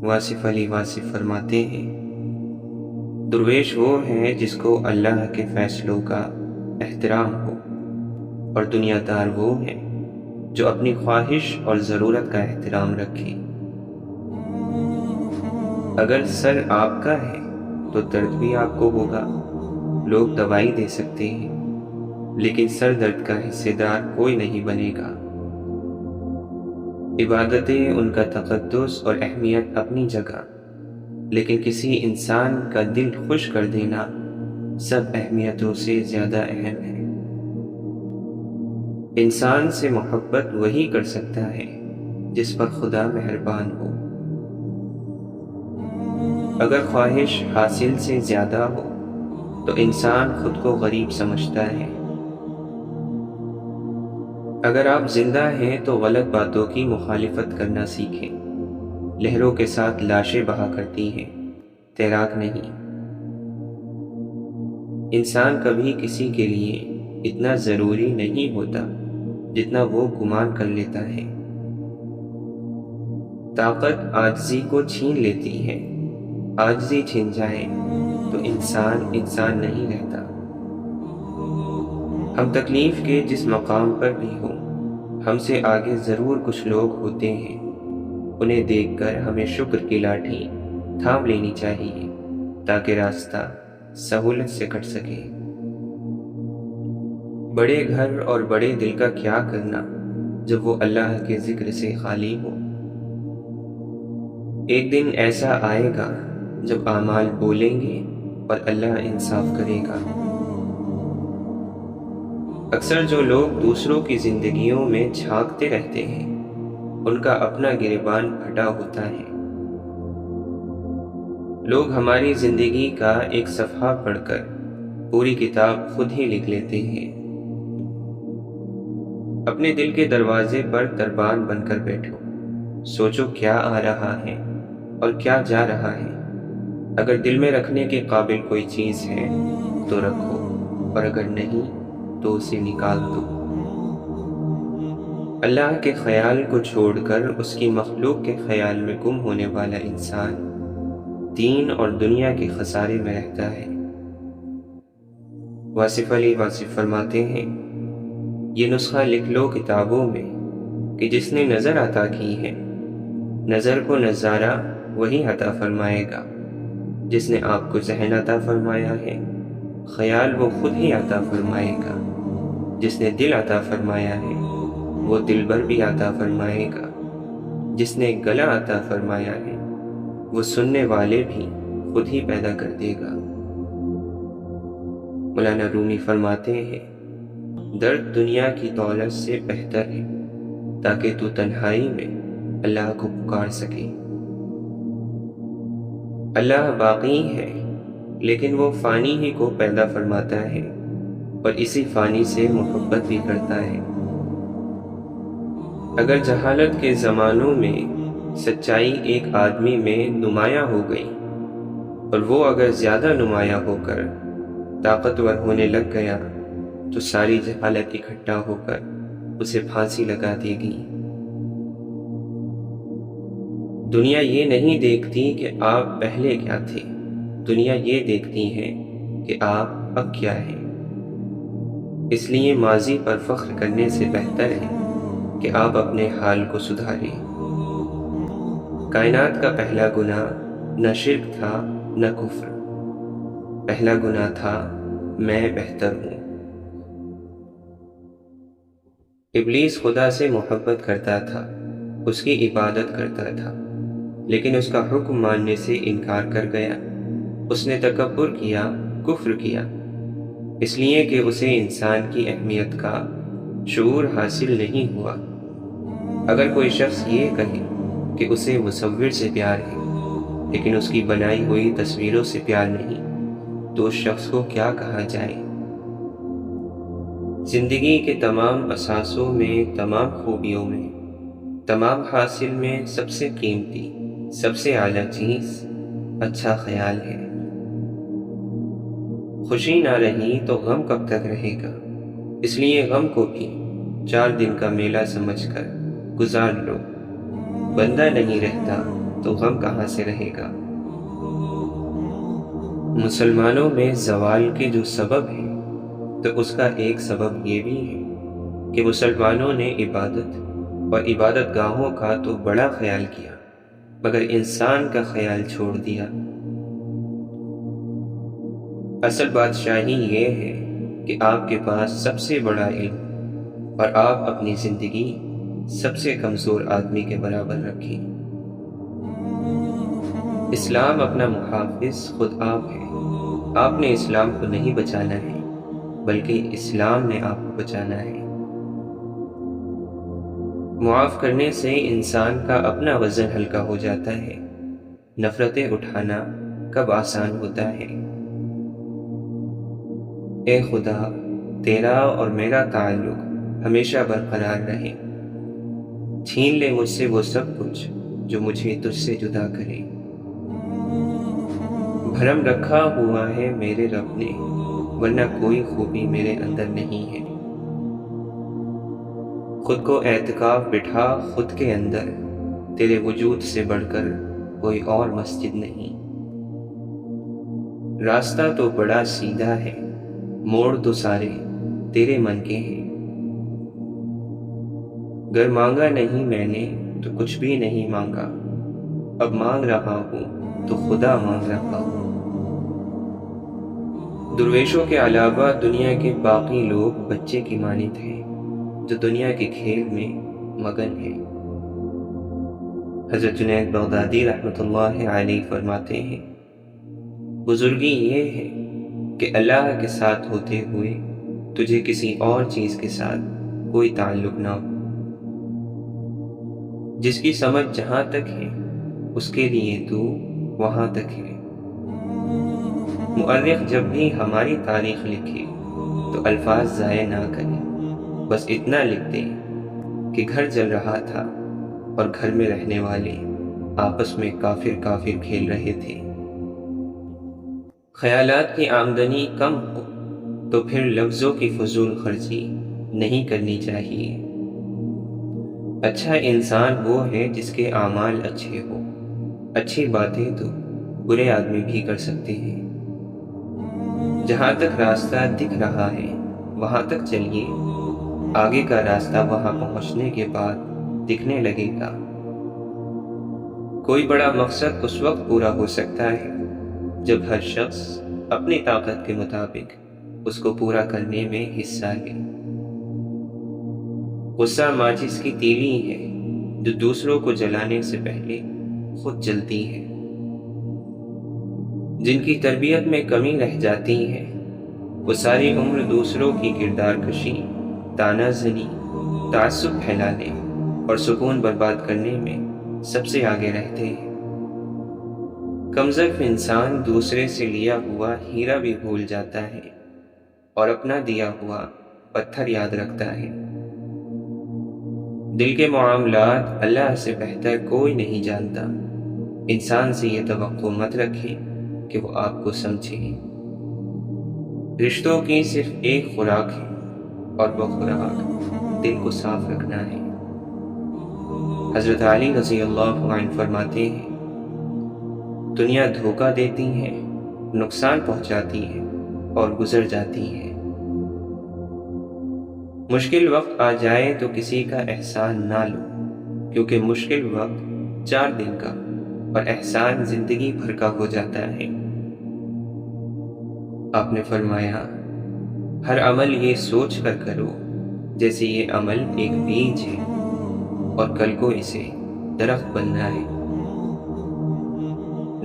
واصف علی واصف فرماتے ہیں، درویش وہ ہے جس کو اللہ کے فیصلوں کا احترام ہو، اور دنیا دار وہ ہے جو اپنی خواہش اور ضرورت کا احترام رکھے۔ اگر سر آپ کا ہے تو درد بھی آپ کو ہوگا۔ لوگ دوائی دے سکتے ہیں لیکن سر درد کا حصے دار کوئی نہیں بنے گا۔ عبادتیں ان کا تقدس اور اہمیت اپنی جگہ، لیکن کسی انسان کا دل خوش کر دینا سب اہمیتوں سے زیادہ اہم ہے۔ انسان سے محبت وہی کر سکتا ہے جس پر خدا مہربان ہو۔ اگر خواہش حاصل سے زیادہ ہو تو انسان خود کو غریب سمجھتا ہے۔ اگر آپ زندہ ہیں تو غلط باتوں کی مخالفت کرنا سیکھیں۔ لہروں کے ساتھ لاشیں بہا کرتی ہیں، تیراک نہیں۔ انسان کبھی کسی کے لیے اتنا ضروری نہیں ہوتا جتنا وہ گمان کر لیتا ہے۔ طاقت عاجزی کو چھین لیتی ہے، عاجزی چھن جائے تو انسان نہیں رہتا۔ ہم تکلیف کے جس مقام پر بھی ہوں، ہم سے آگے ضرور کچھ لوگ ہوتے ہیں۔ انہیں دیکھ کر ہمیں شکر کی لاٹھی تھام لینی چاہیے تاکہ راستہ سہولت سے کٹ سکے۔ بڑے گھر اور بڑے دل کا کیا کرنا جب وہ اللہ کے ذکر سے خالی ہو۔ ایک دن ایسا آئے گا جب اعمال بولیں گے اور اللہ انصاف کرے گا۔ اکثر جو لوگ دوسروں کی زندگیوں میں جھانکتے رہتے ہیں، ان کا اپنا گریبان پھٹا ہوتا ہے۔ لوگ ہماری زندگی کا ایک صفحہ پڑھ کر پوری کتاب خود ہی لکھ لیتے ہیں۔ اپنے دل کے دروازے پر دربان بن کر بیٹھو، سوچو کیا آ رہا ہے اور کیا جا رہا ہے۔ اگر دل میں رکھنے کے قابل کوئی چیز ہے تو رکھو، اور اگر نہیں تو اسے نکال دو۔ اللہ کے خیال کو چھوڑ کر اس کی مخلوق کے خیال میں گم ہونے والا انسان دین اور دنیا کے خسارے میں رہتا ہے۔ واصف علی واصف فرماتے ہیں، یہ نسخہ لکھ لو کتابوں میں کہ جس نے نظر عطا کی ہے، نظر کو نظارہ وہی عطا فرمائے گا۔ جس نے آپ کو ذہن عطا فرمایا ہے، خیال وہ خود ہی عطا فرمائے گا۔ جس نے دل عطا فرمایا ہے، وہ دل بھر بھی عطا فرمائے گا۔ جس نے گلا عطا فرمایا ہے، وہ سننے والے بھی خود ہی پیدا کر دے گا۔ مولانا رومی فرماتے ہیں، درد دنیا کی دولت سے بہتر ہے تاکہ تو تنہائی میں اللہ کو پکار سکے۔ اللہ باقی ہے لیکن وہ فانی ہی کو پیدا فرماتا ہے اور اسی فانی سے محبت بھی کرتا ہے۔ اگر جہالت کے زمانوں میں سچائی ایک آدمی میں نمایاں ہو گئی اور وہ اگر زیادہ نمایاں ہو کر طاقتور ہونے لگ گیا تو ساری جہالت اکٹھا ہو کر اسے پھانسی لگا دے گی۔ دنیا یہ نہیں دیکھتی کہ آپ پہلے کیا تھے، دنیا یہ دیکھتی ہے کہ آپ اب کیا ہیں۔ اس لیے ماضی پر فخر کرنے سے بہتر ہے کہ آپ اپنے حال کو سدھاریں۔ کائنات کا پہلا گناہ نہ شرک تھا نہ کفر، پہلا گناہ تھا میں بہتر ہوں۔ ابلیس خدا سے محبت کرتا تھا، اس کی عبادت کرتا تھا، لیکن اس کا حکم ماننے سے انکار کر گیا۔ اس نے تکبر کیا، کفر کیا، اس لیے کہ اسے انسان کی اہمیت کا شعور حاصل نہیں ہوا۔ اگر کوئی شخص یہ کہے کہ اسے مصور سے پیار ہے لیکن اس کی بنائی ہوئی تصویروں سے پیار نہیں، تو اس شخص کو کیا کہا جائے؟ زندگی کے تمام اثاثوں میں، تمام خوبیوں میں، تمام حاصل میں سب سے قیمتی، سب سے اعلیٰ چیز اچھا خیال ہے۔ خوشی نہ رہی تو غم کب تک رہے گا؟ اس لیے غم کو بھی 4 دن کا میلہ سمجھ کر گزار لو۔ بندہ نہیں رہتا تو غم کہاں سے رہے گا؟ مسلمانوں میں زوال کے جو سبب ہیں تو اس کا ایک سبب یہ بھی ہے کہ مسلمانوں نے عبادت اور عبادت گاہوں کا تو بڑا خیال کیا مگر انسان کا خیال چھوڑ دیا۔ اصل بادشاہی یہ ہے کہ آپ کے پاس سب سے بڑا علم اور آپ اپنی زندگی سب سے کمزور آدمی کے برابر رکھیں۔ اسلام اپنا محافظ خود آپ ہے۔ آپ نے اسلام کو نہیں بچانا ہے بلکہ اسلام نے آپ کو بچانا ہے۔ معاف کرنے سے انسان کا اپنا وزن ہلکا ہو جاتا ہے۔ نفرتیں اٹھانا کب آسان ہوتا ہے۔ اے خدا، تیرا اور میرا تعلق ہمیشہ برقرار رہے۔ چھین لے مجھ سے وہ سب کچھ جو مجھے تجھ سے جدا کرے۔ بھرم رکھا ہوا ہے میرے رب نے، ورنہ کوئی خوبی میرے اندر نہیں ہے۔ خود کو اعتکاف بٹھا خود کے اندر، تیرے وجود سے بڑھ کر کوئی اور مسجد نہیں۔ راستہ تو بڑا سیدھا ہے، موڑ تو سارے تیرے من کے ہیں۔ گر مانگا نہیں میں نے تو کچھ بھی نہیں مانگا، اب مانگ رہا ہوں تو خدا مانگ رہا ہوں۔ درویشوں کے علاوہ دنیا کے باقی لوگ بچے کی مانند ہیں جو دنیا کے کھیل میں مگن ہیں۔ حضرت جنید بغدادی رحمۃ اللہ علیہ فرماتے ہیں، بزرگی یہ ہے کہ اللہ کے ساتھ ہوتے ہوئے تجھے کسی اور چیز کے ساتھ کوئی تعلق نہ ہو۔ جس کی سمجھ جہاں تک ہے اس کے لیے تو وہاں تک ہے۔ مؤرخ جب بھی ہماری تاریخ لکھے تو الفاظ ضائع نہ کرے، بس اتنا لکھ دے کہ گھر جل رہا تھا اور گھر میں رہنے والے آپس میں کافر کافر کھیل رہے تھے۔ خیالات کی آمدنی کم ہو تو پھر لفظوں کی فضول خرچی نہیں کرنی چاہیے۔ اچھا انسان وہ ہے جس کے اعمال اچھے ہو۔ اچھی باتیں تو برے آدمی بھی کر سکتے ہیں۔ جہاں تک راستہ دکھ رہا ہے وہاں تک چلیے، آگے کا راستہ وہاں پہنچنے کے بعد دکھنے لگے گا۔ کوئی بڑا مقصد اس وقت پورا ہو سکتا ہے جب ہر شخص اپنی طاقت کے مطابق اس کو پورا کرنے میں حصہ لے۔ غصہ ماچس کی تیلی ہے جو دوسروں کو جلانے سے پہلے خود جلتی ہے۔ جن کی تربیت میں کمی رہ جاتی ہے وہ ساری عمر دوسروں کی کردار کشی، تانا زنی، تعصب پھیلانے اور سکون برباد کرنے میں سب سے آگے رہتے ہیں۔ کمزرف انسان دوسرے سے لیا ہوا ہیرا بھی بھول جاتا ہے اور اپنا دیا ہوا پتھر یاد رکھتا ہے۔ دل کے معاملات اللہ سے بہتر کوئی نہیں جانتا۔ انسان سے یہ توقع مت رکھیں کہ وہ آپ کو سمجھے۔ رشتوں کی صرف ایک خوراک ہے اور وہ خوراک دل کو صاف رکھنا ہے۔ حضرت علی رضی اللہ عنہ فرماتے ہیں، دنیا دھوکہ دیتی ہے، نقصان پہنچاتی ہے اور گزر جاتی ہے۔ مشکل وقت آ جائے تو کسی کا احسان نہ لو، کیونکہ مشکل وقت 4 دن کا اور احسان زندگی بھر کا ہو جاتا ہے۔ آپ نے فرمایا، ہر عمل یہ سوچ کر کرو جیسے یہ عمل ایک بیج ہے اور کل کو اسے درخت بننا ہے۔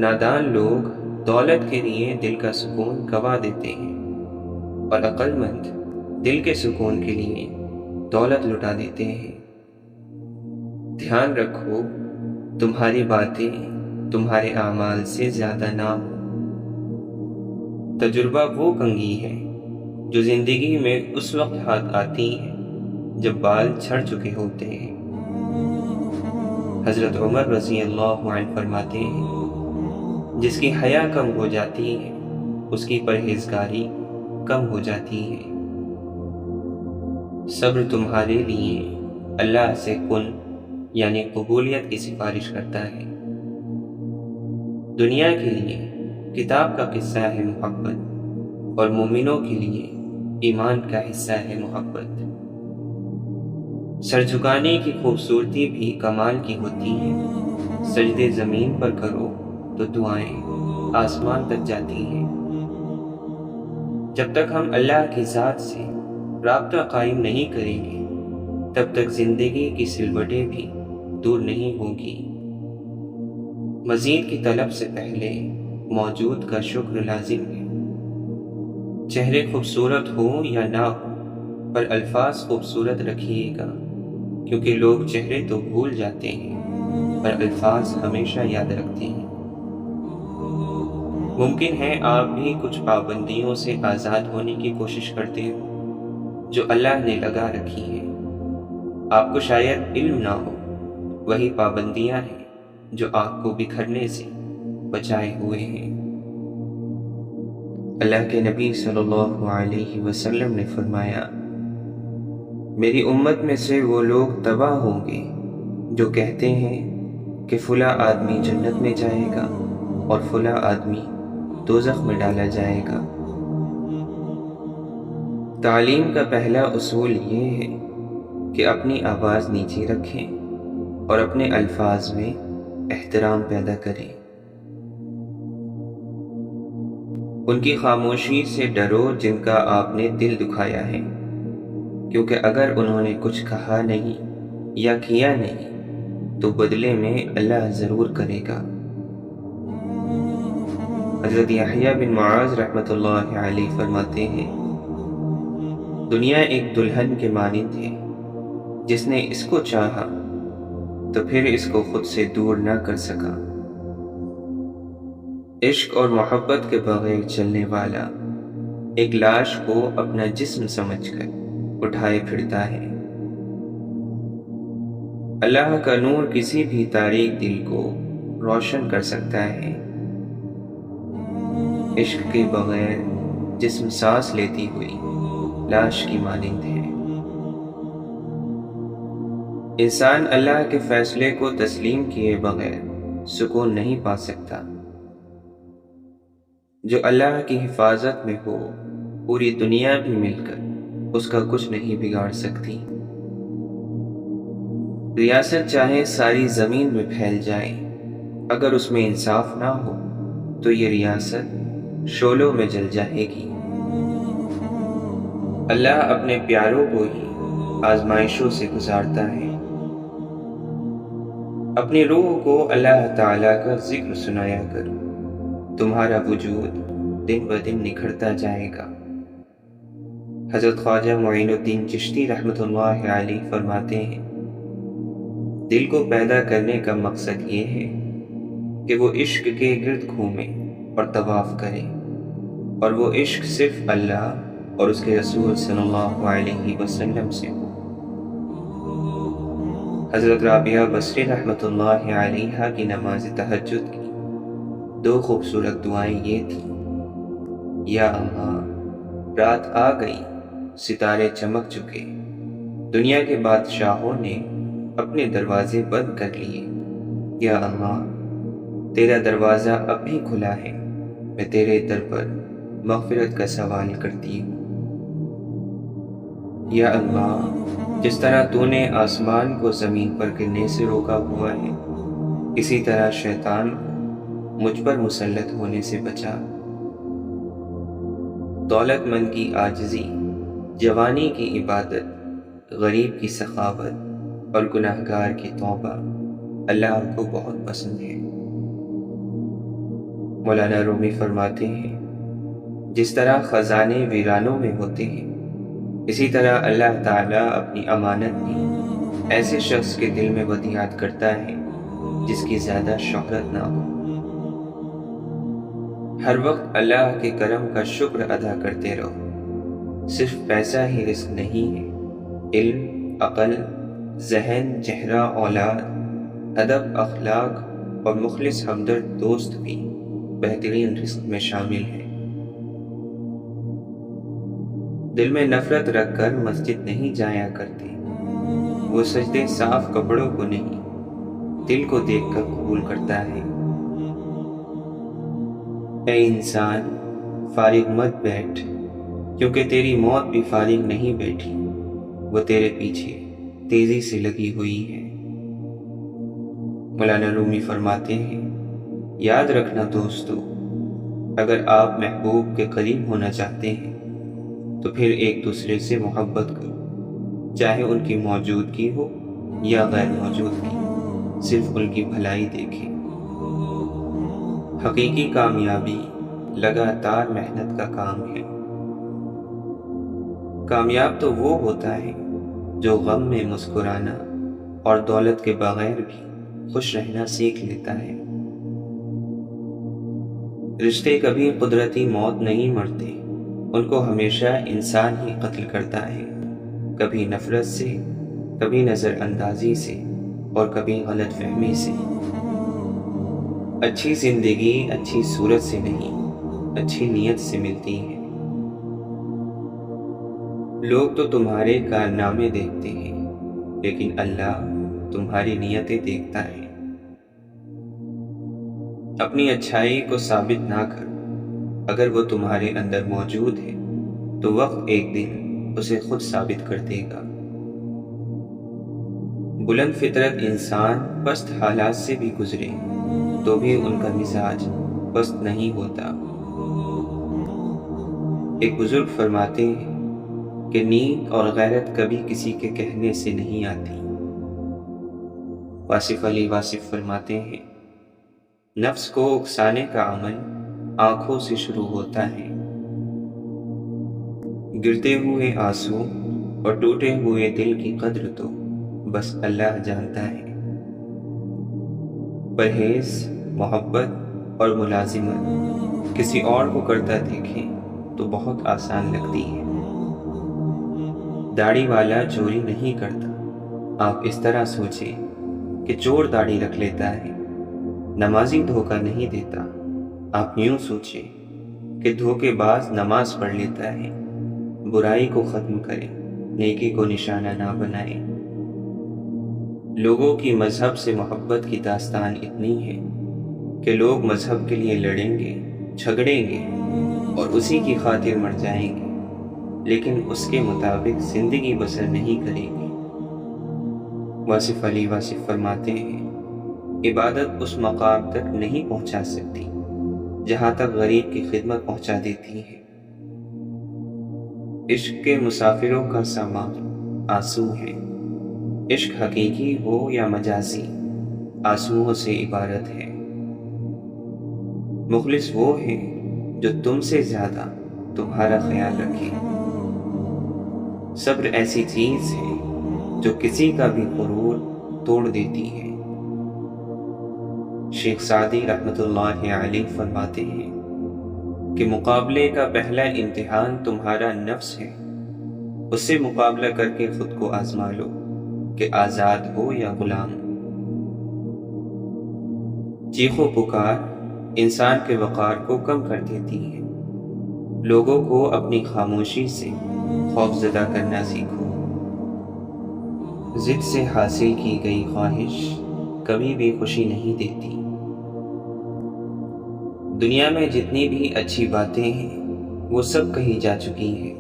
نادان لوگ دولت کے لیے دل کا سکون گوا دیتے ہیں اور عقل مند دل کے سکون کے لیے دولت لٹا دیتے ہیں۔ دھیان رکھو تمہاری باتیں تمہارے اعمال سے زیادہ نہ ہو۔ تجربہ وہ کنگھی ہے جو زندگی میں اس وقت ہاتھ آتی ہے جب بال جھڑ چکے ہوتے ہیں۔ حضرت عمر رضی اللہ عنہ فرماتے ہیں، جس کی حیا کم ہو جاتی ہے اس کی پرہیزگاری کم ہو جاتی ہے۔ صبر تمہارے لیے اللہ سے کن یعنی قبولیت کی سفارش کرتا ہے۔ دنیا کے لیے کتاب کا قصہ ہے محبت، اور مومنوں کے لیے ایمان کا حصہ ہے محبت۔ سر جھکانے کی خوبصورتی بھی کمال کی ہوتی ہے، سجدے زمین پر کرو تو دعائیں آسمان تک جاتی ہیں۔ جب تک ہم اللہ کی ذات سے رابطہ قائم نہیں کریں گے، تب تک زندگی کی سلوٹیں بھی دور نہیں ہوں گی۔ مزید کی طلب سے پہلے موجود کا شکر لازم ہے۔ چہرے خوبصورت ہو یا نہ ہو، پر الفاظ خوبصورت رکھیے گا، کیونکہ لوگ چہرے تو بھول جاتے ہیں پر الفاظ ہمیشہ یاد رکھتے ہیں۔ ممکن ہے آپ بھی کچھ پابندیوں سے آزاد ہونے کی کوشش کرتے ہو جو اللہ نے لگا رکھی ہیں۔ آپ کو شاید علم نہ ہو، وہی پابندیاں ہیں جو آپ کو بکھرنے سے بچائے ہوئے ہیں۔ اللہ کے نبی صلی اللہ علیہ وسلم نے فرمایا، میری امت میں سے وہ لوگ تباہ ہوں گے جو کہتے ہیں کہ فلاں آدمی جنت میں جائے گا اور فلاں آدمی دوزخ میں ڈالا جائے گا۔ تعلیم کا پہلا اصول یہ ہے کہ اپنی آواز نیچے رکھیں اور اپنے الفاظ میں احترام پیدا کریں۔ ان کی خاموشی سے ڈرو جن کا آپ نے دل دکھایا ہے، کیونکہ اگر انہوں نے کچھ کہا نہیں یا کیا نہیں تو بدلے میں اللہ ضرور کرے گا۔ حضرت یحییٰ بن معاذ رحمۃ اللہ علیہ فرماتے ہیں، دنیا ایک دلہن کے مانند ہے، جس نے اس کو چاہا تو پھر اس کو خود سے دور نہ کر سکا۔ عشق اور محبت کے بغیر چلنے والا ایک لاش کو اپنا جسم سمجھ کر اٹھائے پھرتا ہے۔ اللہ کا نور کسی بھی تاریک دل کو روشن کر سکتا ہے۔ عشق کے بغیر جسم سانس لیتی ہوئی لاش کی مانند ہے۔ انسان اللہ کے فیصلے کو تسلیم کیے بغیر سکون نہیں پا سکتا۔ جو اللہ کی حفاظت میں ہو، پوری دنیا بھی مل کر اس کا کچھ نہیں بگاڑ سکتی۔ ریاست چاہے ساری زمین میں پھیل جائے، اگر اس میں انصاف نہ ہو تو یہ ریاست شعلوں میں جل جائے گی۔ اللہ اپنے پیاروں کو ہی آزمائشوں سے گزارتا ہے۔ اپنی روح کو اللہ تعالیٰ کا ذکر سنایا کرو، تمہارا وجود دن بدن نکھرتا جائے گا۔ حضرت خواجہ معین الدین چشتی رحمۃ اللہ علیہ فرماتے ہیں، دل کو پیدا کرنے کا مقصد یہ ہے کہ وہ عشق کے گرد گھومے اور طواف کرے، اور وہ عشق صرف اللہ اور اس کے رسول صلی اللہ علیہ وسلم سے ہو۔ حضرت رابعہ بصری رحمۃ اللہ علیہ کی نماز تہجد کی دو خوبصورت دعائیں یہ تھیں، یا اللہ، رات آ گئی، ستارے چمک چکے، دنیا کے بادشاہوں نے اپنے دروازے بند کر لیے، یا اللہ، تیرا دروازہ اب بھی کھلا ہے، میں تیرے در پر مغفرت کا سوال کرتی ہوں۔ یا اللہ، جس طرح تو نے آسمان کو زمین پر گرنے سے روکا ہوا ہے، اسی طرح شیطان کو مجھ پر مسلط ہونے سے بچا۔ دولت مند کی عاجزی، جوانی کی عبادت، غریب کی سخاوت اور گناہگار کی توبہ اللہ کو بہت پسند ہے۔ مولانا رومی فرماتے ہیں، جس طرح خزانے ویرانوں میں ہوتے ہیں، اسی طرح اللہ تعالیٰ اپنی امانت بھی ایسے شخص کے دل میں ودیعت کرتا ہے جس کی زیادہ شہرت نہ ہو۔ ہر وقت اللہ کے کرم کا شکر ادا کرتے رہو۔ صرف پیسہ ہی رزق نہیں ہے، علم، عقل، ذہن، چہرہ، اولاد، ادب، اخلاق اور مخلص ہمدرد دوست بھی بہترین رزق میں شامل ہیں۔ دل میں نفرت رکھ کر مسجد نہیں جایا کرتے، وہ سجدے صاف کپڑوں کو نہیں، دل کو دیکھ کر قبول کرتا ہے۔ اے انسان، فارغ مت بیٹھ، کیونکہ تیری موت بھی فارغ نہیں بیٹھی، وہ تیرے پیچھے تیزی سے لگی ہوئی ہے۔ مولانا رومی فرماتے ہیں، یاد رکھنا دوستو، اگر آپ محبوب کے قریب ہونا چاہتے ہیں تو پھر ایک دوسرے سے محبت کرو، چاہے ان کی موجودگی ہو یا غیر موجودگی، صرف ان کی بھلائی دیکھیں۔ حقیقی کامیابی لگاتار محنت کا کام ہے۔ کامیاب تو وہ ہوتا ہے جو غم میں مسکرانا اور دولت کے بغیر بھی خوش رہنا سیکھ لیتا ہے۔ رشتے کبھی قدرتی موت نہیں مرتے، ان کو ہمیشہ انسان ہی قتل کرتا ہے، کبھی نفرت سے، کبھی نظر اندازی سے، اور کبھی غلط فہمی سے۔ اچھی زندگی اچھی صورت سے نہیں، اچھی نیت سے ملتی ہے۔ لوگ تو تمہارے کارنامے دیکھتے ہیں، لیکن اللہ تمہاری نیتیں دیکھتا ہے۔ اپنی اچھائی کو ثابت نہ کر، اگر وہ تمہارے اندر موجود ہے تو وقت ایک دن اسے خود ثابت کر دے گا۔ بلند فطرت انسان پست حالات سے بھی گزرے تو بھی ان کا مزاج پست نہیں ہوتا۔ ایک بزرگ فرماتے ہیں کہ نیند اور غیرت کبھی کسی کے کہنے سے نہیں آتی۔ واصف علی واصف فرماتے ہیں، نفس کو اکسانے کا عمل آنکھوں سے شروع ہوتا ہے۔ گرتے ہوئے آنسو اور ٹوٹے ہوئے دل کی قدر تو بس اللہ جانتا ہے۔ پرہیز، محبت اور ملازمت کسی اور کو کرتا دیکھیں تو بہت آسان لگتی ہے۔ داڑھی والا چوری نہیں کرتا، آپ اس طرح سوچیں کہ چور داڑھی رکھ لیتا ہے۔ نمازی دھوکہ نہیں دیتا، آپ یوں سوچیں کہ دھوکے باز نماز پڑھ لیتا ہے۔ برائی کو ختم کریں، نیکی کو نشانہ نہ بنائیں۔ لوگوں کی مذہب سے محبت کی داستان اتنی ہے کہ لوگ مذہب کے لیے لڑیں گے، جھگڑیں گے اور اسی کی خاطر مر جائیں گے، لیکن اس کے مطابق زندگی بسر نہیں کریں گے۔ واصف علی واصف فرماتے ہیں، عبادت اس مقام تک نہیں پہنچا سکتی جہاں تک غریب کی خدمت پہنچا دیتی ہے۔ عشق کے مسافروں کا سامان آنسو ہے۔ عشق حقیقی ہو یا مجازی، آنسوؤں سے عبارت ہے۔ مخلص وہ ہے جو تم سے زیادہ تمہارا خیال رکھے۔ صبر ایسی چیز ہے جو کسی کا بھی غرور توڑ دیتی ہے۔ شیخ سعدی رحمۃ اللہ علیہ فرماتے ہیں کہ مقابلے کا پہلا امتحان تمہارا نفس ہے، اس سے مقابلہ کر کے خود کو آزما لو کہ آزاد ہو یا غلام۔ چیخ و پکار انسان کے وقار کو کم کر دیتی ہے۔ لوگوں کو اپنی خاموشی سے خوف زدہ کرنا سیکھو۔ ضد سے حاصل کی گئی خواہش کبھی بھی خوشی نہیں دیتی۔ دنیا میں جتنی بھی اچھی باتیں ہیں وہ سب کہی جا چکی ہیں،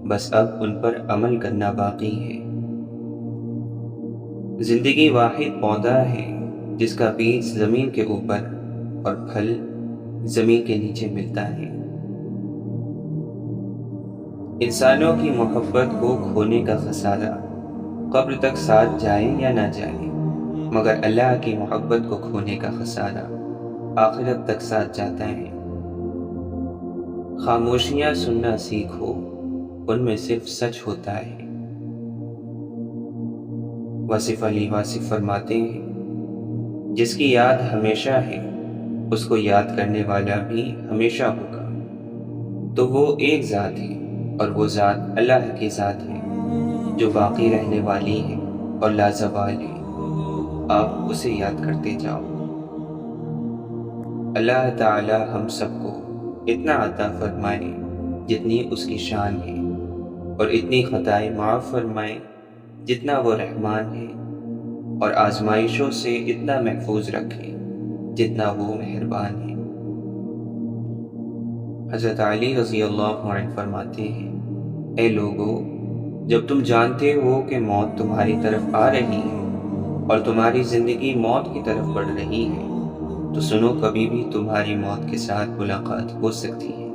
بس اب ان پر عمل کرنا باقی ہے۔ زندگی واحد پودا ہے جس کا بیج زمین کے اوپر اور پھل زمین کے نیچے ملتا ہے۔ انسانوں کی محبت کو کھونے کا خسارہ قبر تک ساتھ جائے یا نہ جائے، مگر اللہ کی محبت کو کھونے کا خسارہ آخرت تک ساتھ جاتا ہے۔ خاموشیاں سننا سیکھو، ان میں صرف سچ ہوتا ہے۔ واصف علی واصف فرماتے ہیں، جس کی یاد ہمیشہ ہے اس کو یاد کرنے والا بھی ہمیشہ ہوگا، تو وہ ایک ذات ہے اور وہ ذات اللہ کی ذات ہے جو باقی رہنے والی ہے اور لازوال ہے۔ آپ اسے یاد کرتے جاؤ۔ اللہ تعالی ہم سب کو اتنا عطا فرمائے جتنی اس کی شان ہے، اور اتنی خطائیں معاف فرمائے جتنا وہ رحمان ہے، اور آزمائشوں سے اتنا محفوظ رکھے جتنا وہ مہربان ہے۔ حضرت علی رضی اللہ عنہ فرماتے ہیں، اے لوگو، جب تم جانتے ہو کہ موت تمہاری طرف آ رہی ہے اور تمہاری زندگی موت کی طرف بڑھ رہی ہے، تو سنو کبھی بھی تمہاری موت کے ساتھ ملاقات ہو سکتی ہے،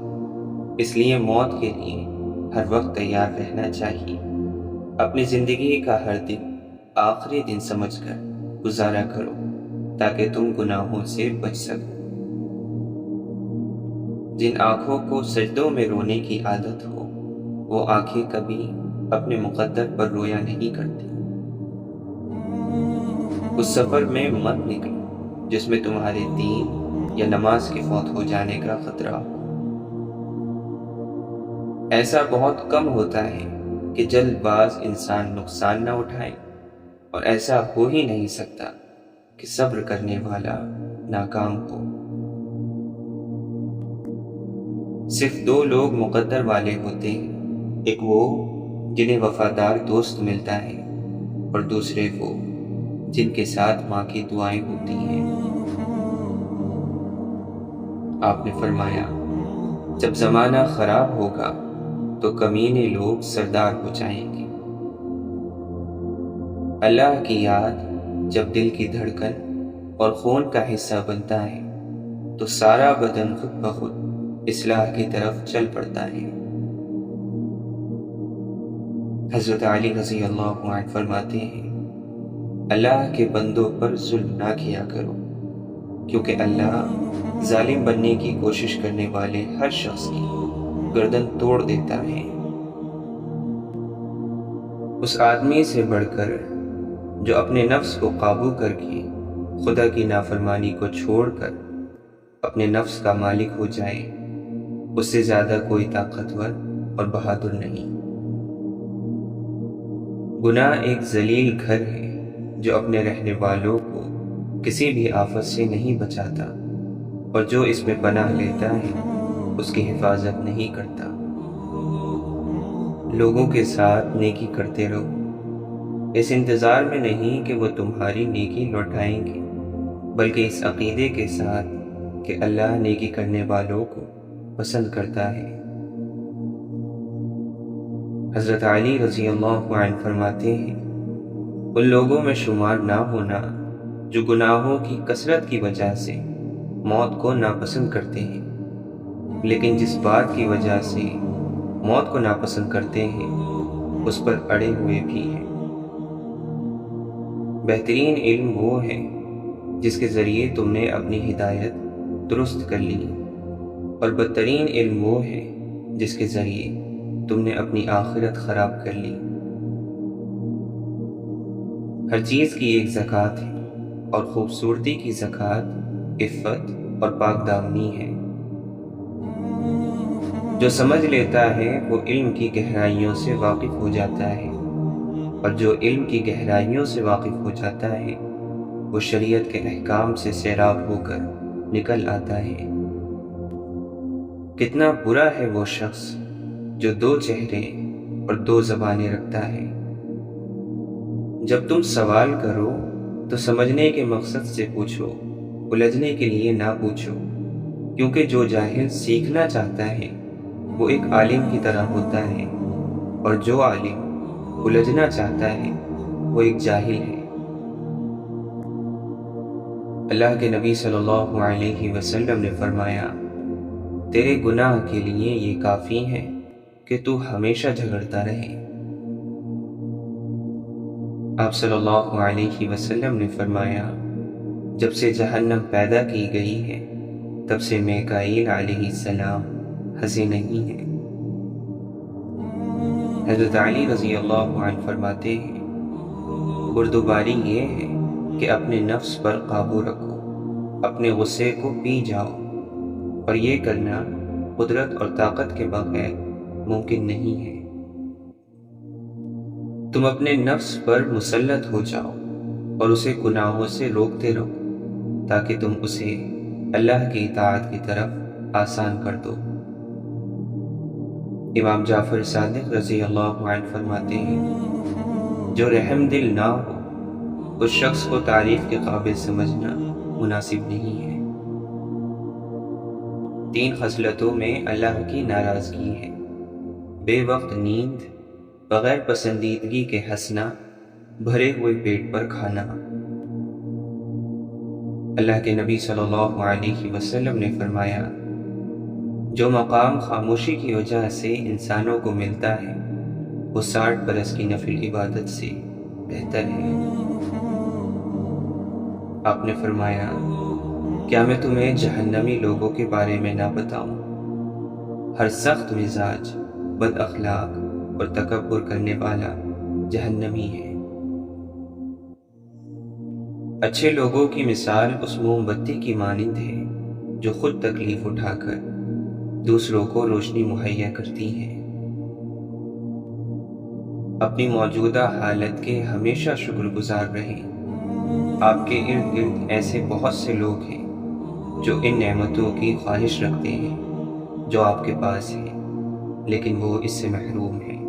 اس لیے موت کے لیے ہر وقت تیار رہنا چاہیے۔ اپنی زندگی کا ہر دن آخری دن سمجھ کر گزارا کرو تاکہ تم گناہوں سے بچ سکو۔ جن آنکھوں کو سجدوں میں رونے کی عادت ہو، وہ آنکھیں کبھی اپنے مقدر پر رویا نہیں کرتی۔ اس سفر میں مت نکلو جس میں تمہارے دین یا نماز کے فوت ہو جانے کا خطرہ ہو۔ ایسا بہت کم ہوتا ہے کہ جلد باز انسان نقصان نہ اٹھائے، اور ایسا ہو ہی نہیں سکتا کہ صبر کرنے والا ناکام ہو۔ صرف دو لوگ مقدر والے ہوتے ہیں، ایک وہ جنہیں وفادار دوست ملتا ہے، اور دوسرے وہ جن کے ساتھ ماں کی دعائیں ہوتی ہیں۔ آپ نے فرمایا، جب زمانہ خراب ہوگا تو کمینے لوگ سردار ہو جائیں گے۔ اللہ کی یاد جب دل کی دھڑکن اور خون کا حصہ بنتا ہے تو سارا بدن خود بخود اصلاح کی طرف چل پڑتا ہے۔ حضرت علی رضی اللہ عنہ فرماتے ہیں، اللہ کے بندوں پر ظلم نہ کیا کرو، کیونکہ اللہ ظالم بننے کی کوشش کرنے والے ہر شخص کی گردن توڑ دیتا ہے۔ اس آدمی سے بڑھ کر جو اپنے نفس کو قابو کر کے خدا کی نافرمانی کو چھوڑ کر اپنے نفس کا مالک ہو جائے، اس سے زیادہ کوئی طاقتور اور بہادر نہیں۔ گناہ ایک ذلیل گھر ہے جو اپنے رہنے والوں کو کسی بھی آفت سے نہیں بچاتا، اور جو اس میں پناہ لیتا ہے اس کی حفاظت نہیں کرتا۔ لوگوں کے ساتھ نیکی کرتے رہو، اس انتظار میں نہیں کہ وہ تمہاری نیکی لوٹائیں گے، بلکہ اس عقیدے کے ساتھ کہ اللہ نیکی کرنے والوں کو پسند کرتا ہے۔ حضرت علی رضی اللہ عنہ فرماتے ہیں، ان لوگوں میں شمار نہ ہونا جو گناہوں کی کثرت کی وجہ سے موت کو ناپسند کرتے ہیں، لیکن جس بات کی وجہ سے موت کو ناپسند کرتے ہیں اس پر اڑے ہوئے بھی ہیں۔ بہترین علم وہ ہے جس کے ذریعے تم نے اپنی ہدایت درست کر لی، اور بدترین علم وہ ہے جس کے ذریعے تم نے اپنی آخرت خراب کر لی۔ ہر چیز کی ایک زکوٰۃ ہے، اور خوبصورتی کی زکوٰۃ عفت اور پاک دامنی ہے۔ جو سمجھ لیتا ہے وہ علم کی گہرائیوں سے واقف ہو جاتا ہے، اور جو علم کی گہرائیوں سے واقف ہو جاتا ہے وہ شریعت کے احکام سے سیراب ہو کر نکل آتا ہے۔ کتنا برا ہے وہ شخص جو دو چہرے اور دو زبانیں رکھتا ہے۔ جب تم سوال کرو تو سمجھنے کے مقصد سے پوچھو، الجھنے کے لیے نہ پوچھو، کیونکہ جو جاہل سیکھنا چاہتا ہے وہ ایک عالم کی طرح ہوتا ہے، اور جو عالم الجھنا چاہتا ہے وہ ایک جاہل ہے۔ اللہ کے نبی صلی اللہ علیہ وسلم نے فرمایا، تیرے گناہ کے لیے یہ کافی ہے کہ تو ہمیشہ جھگڑتا رہے۔ آپ صلی اللہ علیہ وسلم نے فرمایا، جب سے جہنم پیدا کی گئی ہے تب سے میکائیل علیہ السلام ہنسے نہیں ہیں۔ حضرت علی رضی اللہ عنہ فرماتے ہیں، بردباری یہ ہے کہ اپنے نفس پر قابو رکھو، اپنے غصے کو پی جاؤ، اور یہ کرنا قدرت اور طاقت کے بغیر ممکن نہیں ہے۔ تم اپنے نفس پر مسلط ہو جاؤ اور اسے گناہوں سے روکتے رہو تاکہ تم اسے اللہ کی اطاعت کی طرف آسان کر دو۔ امام جعفر صادق رضی اللہ عنہ فرماتے ہیں، جو رحم دل نہ ہو اس شخص کو تعریف کے قابل سمجھنا مناسب نہیں ہے۔ 3 خصلتوں میں اللہ کی ناراضگی ہے: بے وقت نیند، بغیر پسندیدگی کے ہنسنا، بھرے ہوئے پیٹ پر کھانا۔ اللہ کے نبی صلی اللہ علیہ وسلم نے فرمایا، جو مقام خاموشی کی وجہ سے انسانوں کو ملتا ہے وہ 60 برس کی نفل عبادت سے بہتر ہے۔ آپ نے فرمایا، کیا میں تمہیں جہنمی لوگوں کے بارے میں نہ بتاؤں؟ ہر سخت مزاج، بد اخلاق اور تکبر کرنے والا جہنمی ہے۔ اچھے لوگوں کی مثال اس موم بتی کی مانند ہے جو خود تکلیف اٹھا کر دوسروں کو روشنی مہیا کرتی ہے۔ اپنی موجودہ حالت کے ہمیشہ شکر گزار رہیں۔ آپ کے ارد گرد ایسے بہت سے لوگ ہیں جو ان نعمتوں کی خواہش رکھتے ہیں جو آپ کے پاس ہیں، لیکن وہ اس سے محروم ہیں۔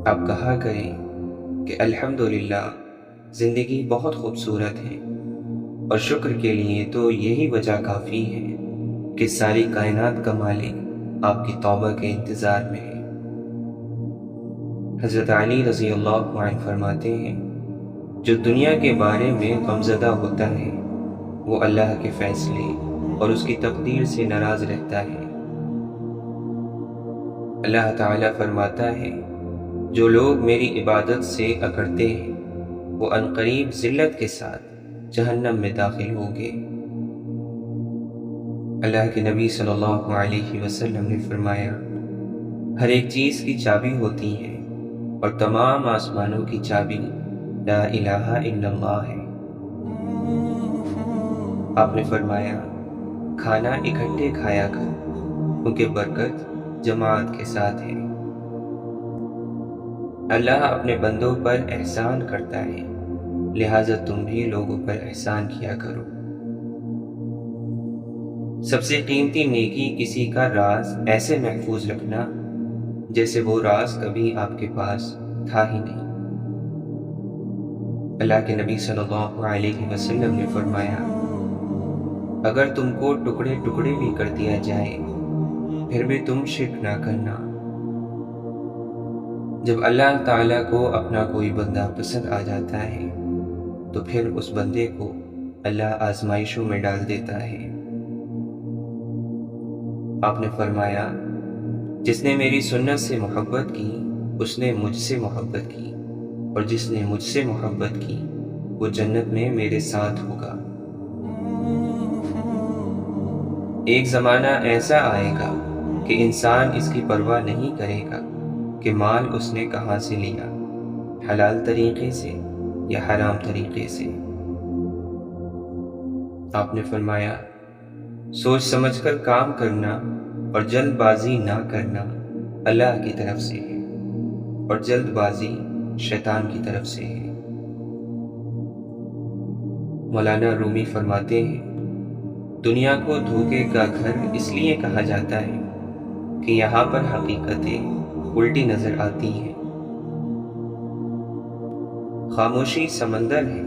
آپ کہا کریں کہ الحمدللہ زندگی بہت خوبصورت ہے، اور شکر کے لیے تو یہی وجہ کافی ہے کہ ساری کائنات کا مالک آپ کی توبہ کے انتظار میں ہے۔ حضرت علی رضی اللہ عنہ فرماتے ہیں، جو دنیا کے بارے میں غمزدہ ہوتا ہے وہ اللہ کے فیصلے اور اس کی تقدیر سے ناراض رہتا ہے۔ اللہ تعالیٰ فرماتا ہے، جو لوگ میری عبادت سے اکڑتے ہیں وہ عنقریب ذلت کے ساتھ جہنم میں داخل ہوں گے۔ اللہ کے نبی صلی اللہ علیہ وسلم نے فرمایا، ہر ایک چیز کی چابی ہوتی ہے اور تمام آسمانوں کی چابی لا الہ الا اللہ ہے۔ آپ نے فرمایا، کھانا اکٹھے کھایا کر کیونکہ برکت جماعت کے ساتھ ہے۔ اللہ اپنے بندوں پر احسان کرتا ہے، لہٰذا تم بھی لوگوں پر احسان کیا کرو۔ سب سے قیمتی نیکی کسی کا راز ایسے محفوظ رکھنا جیسے وہ راز کبھی آپ کے پاس تھا ہی نہیں۔ اللہ کے نبی صلی اللہ علیہ وسلم نے فرمایا، اگر تم کو ٹکڑے ٹکڑے بھی کر دیا جائے پھر بھی تم شرک نہ کرنا۔ جب اللہ تعالیٰ کو اپنا کوئی بندہ پسند آ جاتا ہے تو پھر اس بندے کو اللہ آزمائشوں میں ڈال دیتا ہے۔ آپ نے فرمایا، جس نے میری سنت سے محبت کی اس نے مجھ سے محبت کی، اور جس نے مجھ سے محبت کی وہ جنت میں میرے ساتھ ہوگا۔ ایک زمانہ ایسا آئے گا کہ انسان اس کی پرواہ نہیں کرے گا کہ مال اس نے کہاں سے لیا، حلال طریقے سے یا حرام طریقے سے۔ آپ نے فرمایا، سوچ سمجھ کر کام کرنا اور جلد بازی نہ کرنا اللہ کی طرف سے ہے، اور جلد بازی شیطان کی طرف سے ہے۔ مولانا رومی فرماتے ہیں، دنیا کو دھوکے کا گھر اس لیے کہا جاتا ہے کہ یہاں پر حقیقتیں الٹی نظر آتی ہیں۔ خاموشی سمندر ہے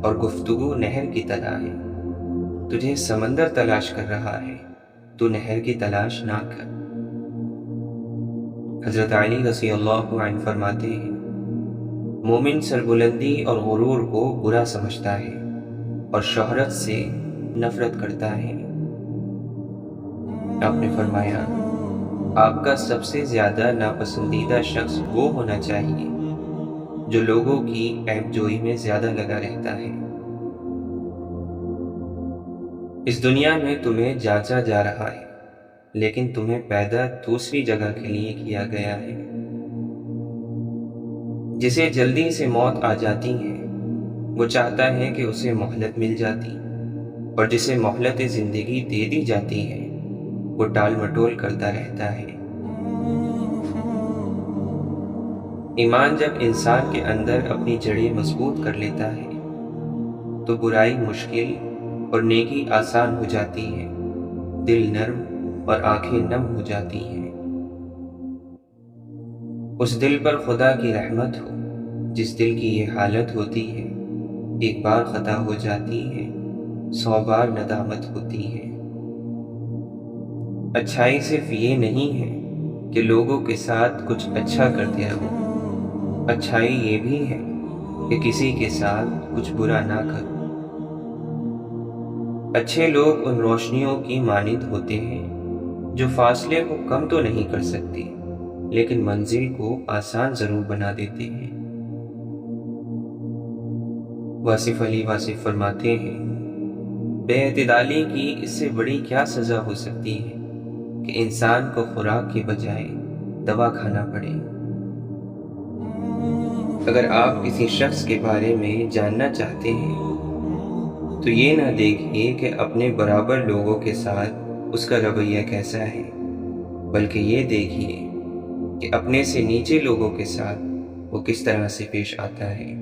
اور گفتگو نہر کی طرح ہے۔ تجھے سمندر تلاش کر رہا ہے تو نہر کی تلاش نہ کر۔ حضرت علی رضی اللہ عنہ فرماتے ہیں، مومن سربلندی اور غرور کو برا سمجھتا ہے اور شہرت سے نفرت کرتا ہے۔ آپ نے فرمایا، آپ کا سب سے زیادہ ناپسندیدہ شخص وہ ہونا چاہیے جو لوگوں کی عیب جوئی میں زیادہ لگا رہتا ہے۔ اس دنیا میں تمہیں جانچا جا رہا ہے لیکن تمہیں پیدا دوسری جگہ کے لیے کیا گیا ہے۔ جسے جلدی سے موت آ جاتی ہے وہ چاہتا ہے کہ اسے مہلت مل جاتی، اور جسے مہلت زندگی دے دی جاتی ہے وہ ٹال مٹول کرتا رہتا ہے۔ ایمان جب انسان کے اندر اپنی جڑیں مضبوط کر لیتا ہے تو برائی مشکل اور نیکی آسان ہو جاتی ہے، دل نرم اور آنکھیں نم ہو جاتی ہیں۔ اس دل پر خدا کی رحمت ہو جس دل کی یہ حالت ہوتی ہے، ایک بار خطا ہو جاتی ہے 100 بار ندامت ہوتی ہے۔ اچھائی صرف یہ نہیں ہے کہ لوگوں کے ساتھ کچھ اچھا کرتے رہو، اچھائی یہ بھی ہے کہ کسی کے ساتھ کچھ برا نہ کرو۔ اچھے لوگ ان روشنیوں کی مانند ہوتے ہیں جو فاصلے کو کم تو نہیں کر سکتے لیکن منزل کو آسان ضرور بنا دیتے ہیں۔ واصف علی واصف فرماتے ہیں، بے اعتدالی کی اس سے بڑی کیا سزا ہو سکتی ہے کہ انسان کو خوراک کی بجائے دوا کھانا پڑے۔ اگر آپ کسی شخص کے بارے میں جاننا چاہتے ہیں تو یہ نہ دیکھیے کہ اپنے برابر لوگوں کے ساتھ اس کا رویہ کیسا ہے، بلکہ یہ دیکھیے کہ اپنے سے نیچے لوگوں کے ساتھ وہ کس طرح سے پیش آتا ہے۔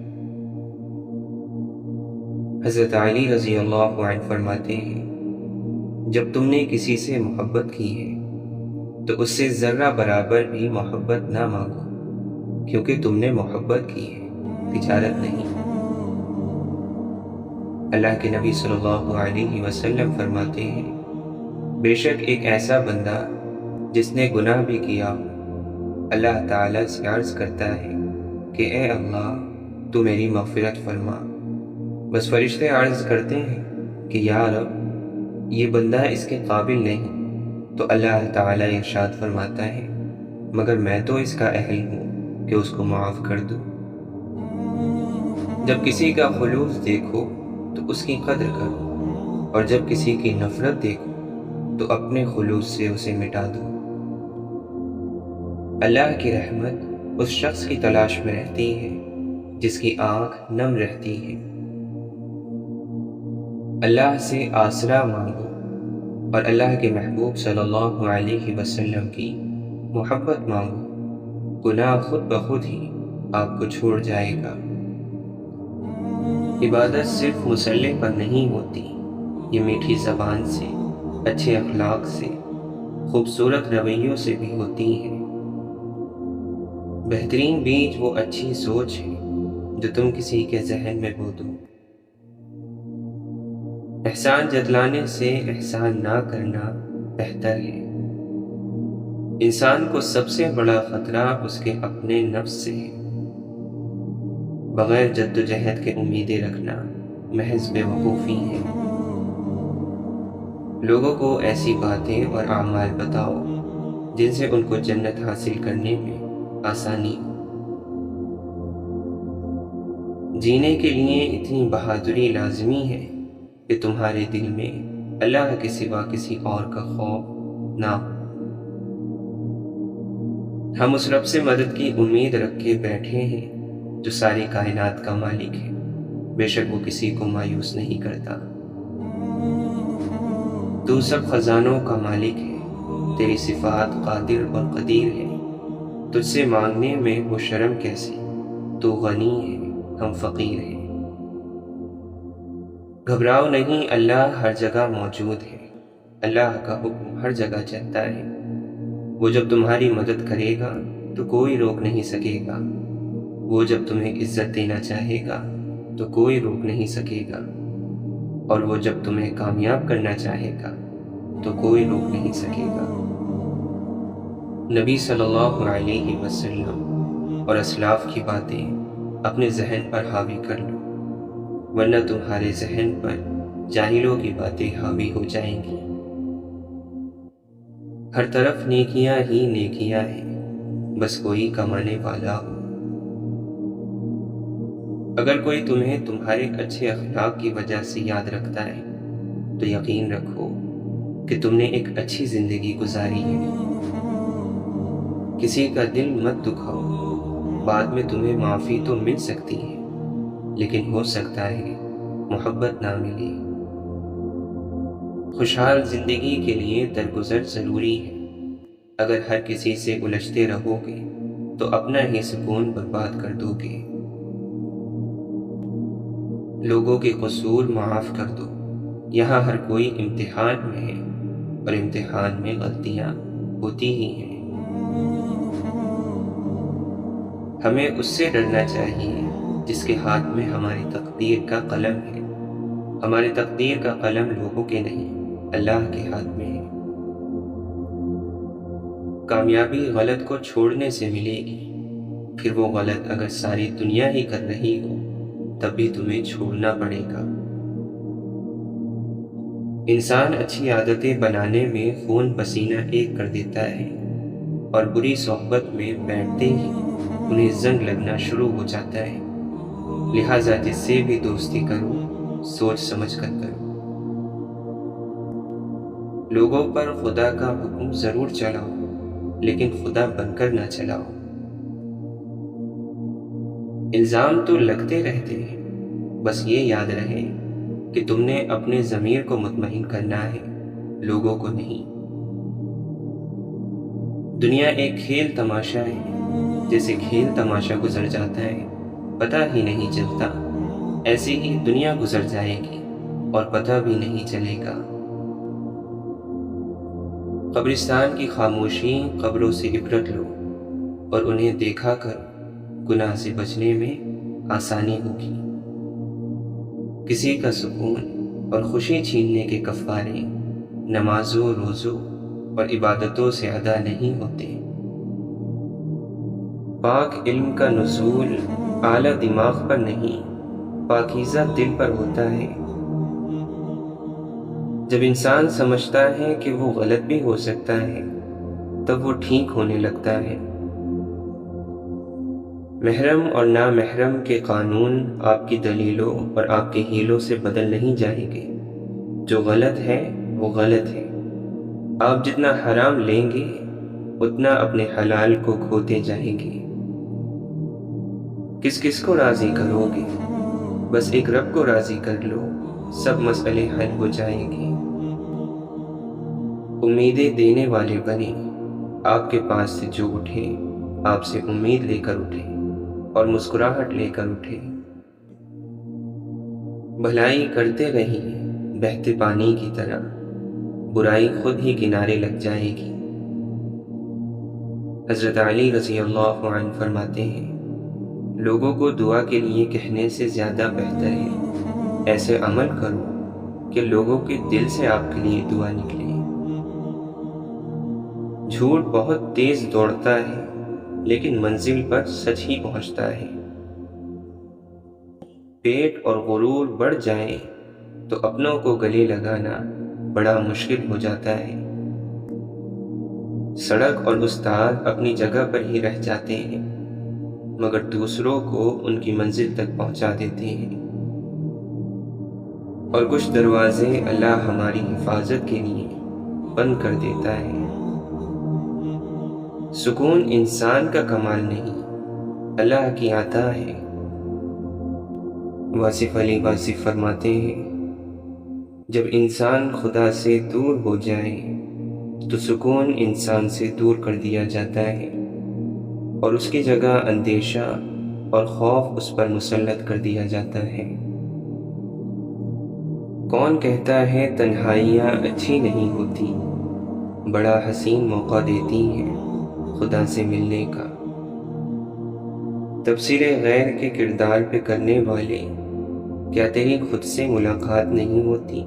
حضرت علی رضی اللہ عنہ فرماتے ہیں، جب تم نے کسی سے محبت کی ہے تو اس سے ذرہ برابر بھی محبت نہ مانگو، کیونکہ تم نے محبت کی ہے، تجارت نہیں۔ اللہ کے نبی صلی اللہ علیہ وسلم فرماتے ہیں، بے شک ایک ایسا بندہ جس نے گناہ بھی کیا ہو اللہ تعالیٰ سے عرض کرتا ہے کہ اے اللہ تو میری مغفرت فرما۔ بس فرشتے عرض کرتے ہیں کہ یا رب یہ بندہ اس کے قابل نہیں، تو اللہ تعالیٰ ارشاد فرماتا ہے مگر میں تو اس کا اہل ہوں کہ اس کو معاف کر دوں۔ جب کسی کا خلوص دیکھو تو اس کی قدر کرو، اور جب کسی کی نفرت دیکھو تو اپنے خلوص سے اسے مٹا دو۔ اللہ کی رحمت اس شخص کی تلاش میں رہتی ہے جس کی آنکھ نم رہتی ہے۔ اللہ سے آسرا مانگو اور اللہ کے محبوب صلی اللہ علیہ وسلم کی محبت مانگو، گناہ خود بخود ہی آپ کو چھوڑ جائے گا۔ عبادت صرف مسلح پر نہیں ہوتی، یہ میٹھی زبان سے، اچھے اخلاق سے، خوبصورت رویوں سے بھی ہوتی ہے۔ بہترین بیج وہ اچھی سوچ ہے جو تم کسی کے ذہن میں بو دو۔ احسان جتلانے سے احسان نہ کرنا بہتر ہے۔ انسان کو سب سے بڑا خطرہ اس کے اپنے نفس سے ہے۔ بغیر جد و جہد کے امیدیں رکھنا محض بے وقوفی ہے۔ لوگوں کو ایسی باتیں اور اعمال بتاؤ جن سے ان کو جنت حاصل کرنے میں آسانی ہو۔ جینے کے لیے اتنی بہادری لازمی ہے کہ تمہارے دل میں اللہ کے سوا کسی اور کا خوف نہ ہو۔ ہم اس رب سے مدد کی امید رکھ کے بیٹھے ہیں جو ساری کائنات کا مالک ہے، بے شک وہ کسی کو مایوس نہیں کرتا۔ تو سب خزانوں کا مالک ہے، تیری صفات قادر اور قدیر ہے، تجھ سے مانگنے میں وہ شرم کیسی، تو غنی ہے ہم فقیر ہیں۔ گھبراؤ نہیں، اللہ ہر جگہ موجود ہے، اللہ کا حکم ہر جگہ چلتا ہے۔ وہ جب تمہاری مدد کرے گا تو کوئی روک نہیں سکے گا، وہ جب تمہیں عزت دینا چاہے گا تو کوئی روک نہیں سکے گا، اور وہ جب تمہیں کامیاب کرنا چاہے گا تو کوئی روک نہیں سکے گا۔ نبی صلی اللہ علیہ وسلم اور اسلاف کی باتیں اپنے ذہن پر حاوی کر لو، ورنہ تمہارے ذہن پر جاہلوں کی باتیں حاوی ہو جائیں گی۔ ہر طرف نیکیاں ہی نیکیاں ہیں، بس کوئی کمانے والا ہو۔ اگر کوئی تمہیں تمہارے اچھے اخلاق کی وجہ سے یاد رکھتا ہے تو یقین رکھو کہ تم نے ایک اچھی زندگی گزاری ہے۔ کسی کا دل مت دکھاؤ، بعد میں تمہیں معافی تو مل سکتی ہے لیکن ہو سکتا ہے محبت نہ ملے۔ خوشحال زندگی کے لیے درگزر ضروری ہے۔ اگر ہر کسی سے الجھتے رہو گے تو اپنا ہی سکون برباد کر دو گے۔ لوگوں کے قصور معاف کر دو، یہاں ہر کوئی امتحان میں ہے اور امتحان میں غلطیاں ہوتی ہی ہیں۔ ہمیں اس سے ڈرنا چاہیے جس کے ہاتھ میں ہماری تقدیر کا قلم ہے، ہماری تقدیر کا قلم لوگوں کے نہیں، اللہ کے ہاتھ میں ہے۔ کامیابی غلط کو چھوڑنے سے ملے گی، پھر وہ غلط اگر ساری دنیا ہی کر رہی ہو تب بھی تمہیں چھوڑنا پڑے گا۔ انسان اچھی عادتیں بنانے میں خون پسینہ ایک کر دیتا ہے، اور بری صحبت میں بیٹھتے ہی انہیں زنگ لگنا شروع ہو جاتا ہے۔ لہٰذا جس سے بھی دوستی کرو سوچ سمجھ کر کرو۔ لوگوں پر خدا کا حکم ضرور چلاؤ، لیکن خدا بن کر نہ چلاؤ۔ الزام تو لگتے رہتے ہیں، بس یہ یاد رہے کہ تم نے اپنے ضمیر کو مطمئن کرنا ہے، لوگوں کو نہیں۔ دنیا ایک کھیل تماشا ہے، جیسے کھیل تماشا گزر جاتا ہے پتہ ہی نہیں چلتا، ایسے ہی دنیا گزر جائے گی اور پتہ بھی نہیں چلے گا۔ قبرستان کی خاموشی قبروں سے عبرت لو اور انہیں دیکھا کرو، گناہ سے بچنے میں آسانی ہوگی۔ کسی کا سکون اور خوشی چھیننے کے کفارے نمازوں، روزوں اور عبادتوں سے ادا نہیں ہوتے۔ پاک علم کا نزول اعلیٰ دماغ پر نہیں، پاکیزہ دل پر ہوتا ہے۔ جب انسان سمجھتا ہے کہ وہ غلط بھی ہو سکتا ہے تب وہ ٹھیک ہونے لگتا ہے۔ محرم اور نامحرم کے قانون آپ کی دلیلوں اور آپ کے ہیلوں سے بدل نہیں جائیں گے۔ جو غلط ہے وہ غلط ہے۔ آپ جتنا حرام لیں گے اتنا اپنے حلال کو کھوتے جائیں گے۔ کس کس کو راضی کرو گے؟ بس ایک رب کو راضی کر لو، سب مسئلے حل ہو جائیں گے۔ امیدیں دینے والے بنے، آپ کے پاس سے جو اٹھے آپ سے امید لے کر اٹھے اور مسکراہٹ لے کر اٹھے۔ بھلائی کرتے رہیے بہتے پانی کی طرح، برائی خود ہی کنارے لگ جائے گی۔ حضرت علی رضی اللہ عنہ فرماتے ہیں، لوگوں کو دعا کے لیے کہنے سے زیادہ بہتر ہے ایسے عمل کرو کہ لوگوں کے دل سے آپ کے لیے دعا نکلے۔ جھوٹ بہت تیز دوڑتا ہے لیکن منزل پر سچ ہی پہنچتا ہے۔ پیٹ اور غرور بڑھ جائیں تو اپنوں کو گلے لگانا بڑا مشکل ہو جاتا ہے۔ سڑک اور استاد اپنی جگہ پر ہی رہ جاتے ہیں مگر دوسروں کو ان کی منزل تک پہنچا دیتے ہیں۔ اور کچھ دروازے اللہ ہماری حفاظت کے لیے بند کر دیتا ہے۔ سکون انسان کا کمال نہیں، اللہ کی عطا ہے۔ واصف علی واصف فرماتے ہیں، جب انسان خدا سے دور ہو جائے تو سکون انسان سے دور کر دیا جاتا ہے اور اس کی جگہ اندیشہ اور خوف اس پر مسلط کر دیا جاتا ہے۔ کون کہتا ہے تنہائیاں اچھی نہیں ہوتی، بڑا حسین موقع دیتی ہیں خدا سے ملنے کا۔ تفسیر غیر کے کردار پہ کرنے والے، کیا تیری خود سے ملاقات نہیں ہوتی؟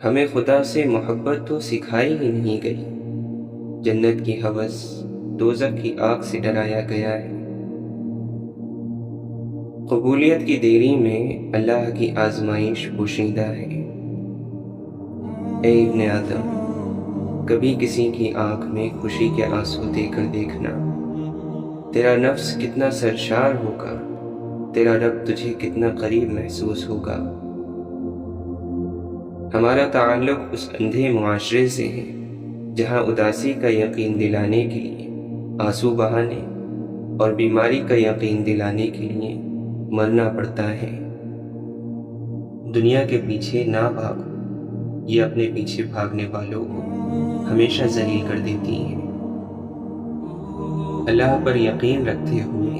ہمیں خدا سے محبت تو سکھائی ہی نہیں گئی، جنت کی ہوس دوزخ کی آگ سے ڈرایا گیا ہے۔ قبولیت کی دیری میں اللہ کی آزمائش پوشیدہ ہے۔ اے ابن آدم، کبھی کسی کی آنکھ میں خوشی کے آنسو دے کر دیکھنا، تیرا نفس کتنا سرشار ہوگا، تیرا رب تجھے کتنا قریب محسوس ہوگا۔ ہمارا تعلق اس اندھے معاشرے سے ہے جہاں اداسی کا یقین دلانے کے لیے آنسو بہانے اور بیماری کا یقین دلانے کے لیے مرنا پڑتا ہے۔ دنیا کے پیچھے نہ بھاگو، یہ اپنے پیچھے بھاگنے والوں کو ہمیشہ ذلیل کر دیتی ہے۔ اللہ پر یقین رکھتے ہوئے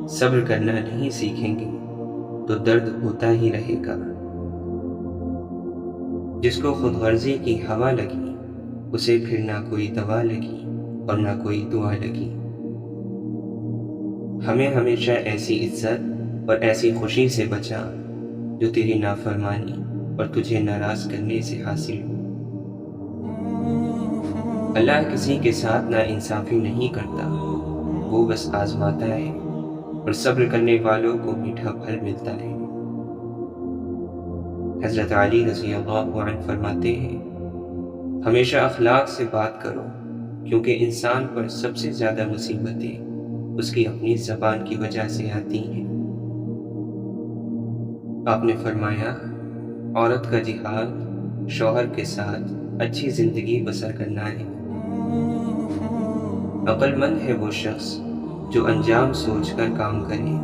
صبر کرنا نہیں سیکھیں گے تو درد ہوتا ہی رہے گا۔ جس کو خود غرضی کی ہوا لگی اسے پھر نہ کوئی دوا لگی اور نہ کوئی دعا لگی۔ ہمیں ہمیشہ ایسی عزت اور ایسی خوشی سے بچا جو تیری نافرمانی اور تجھے ناراض کرنے سے حاصل ہو۔ اللہ کسی کے ساتھ ناانصافی نہیں کرتا، وہ بس آزماتا ہے اور صبر کرنے والوں کو میٹھا پھل ملتا ہے۔ حضرت علی رضی اللہ عنہ فرماتے ہیں، ہمیشہ اخلاق سے بات کرو، کیونکہ انسان پر سب سے زیادہ مصیبتیں اس کی اپنی زبان کی وجہ سے آتی ہیں۔ آپ نے فرمایا، عورت کا جہاد شوہر کے ساتھ اچھی زندگی بسر کرنا ہے۔ عقل مند ہے وہ شخص جو انجام سوچ کر کام کرے۔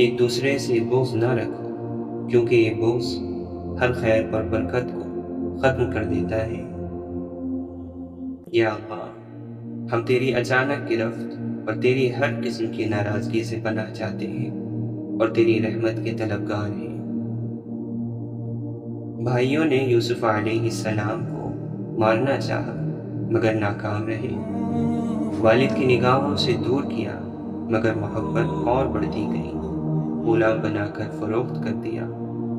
ایک دوسرے سے بغض نہ رکھو، کیونکہ یہ بغض ہر خیر پر برکت کو ختم کر دیتا ہے۔ یا اللہ، ہم تیری اچانک گرفت اور تیری ہر قسم کی ناراضگی سے پناہ چاہتے ہیں اور تیری رحمت کے طلبگار ہیں۔ بھائیوں نے یوسف علیہ السلام کو مارنا چاہا مگر ناکام رہے، والد کی نگاہوں سے دور کیا مگر محبت اور بڑھتی گئی، غلام بنا کر فروخت کر دیا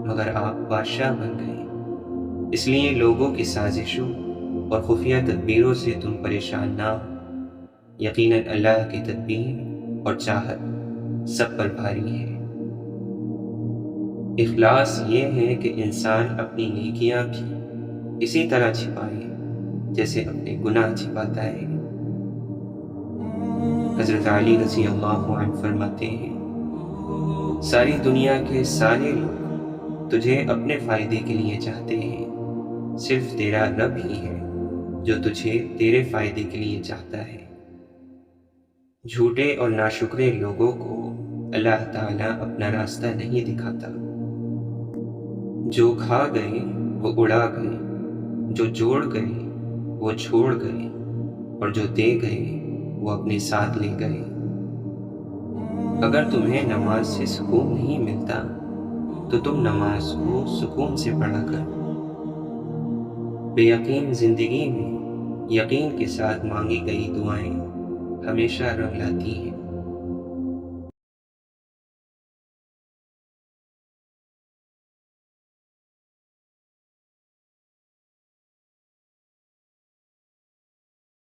مگر آپ بادشاہ بن گئے۔ اس لیے لوگوں کی سازشوں اور خفیہ تدبیروں سے تم پریشان نہ ہو، یقیناً اللہ کی تدبیر اور چاہت سب پر بھاری ہے۔ اخلاص یہ ہے کہ انسان اپنی نیکیاں بھی اسی طرح چھپائے جیسے اپنے گناہ چھپاتا ہے۔ حضرت علی رضی اللہ عنہ فرماتے ہیں، ساری دنیا کے سارے لوگ تجھے اپنے فائدے کے لیے چاہتے ہیں، صرف تیرا رب ہی ہے جو تجھے تیرے فائدے کے لیے چاہتا ہے۔ جھوٹے اور ناشکرے لوگوں کو اللہ تعالیٰ اپنا راستہ نہیں دکھاتا۔ جو کھا گئے وہ اڑا گئے، جو جوڑ گئے وہ چھوڑ گئے، اور جو دے گئے وہ اپنے ساتھ لے گئے۔ اگر تمہیں نماز سے سکون نہیں ملتا تو تم نماز کو سکون سے پڑھا کر۔ بے یقین زندگی میں یقین کے ساتھ مانگی گئی دعائیں ہمیشہ رنگ لاتی ہیں۔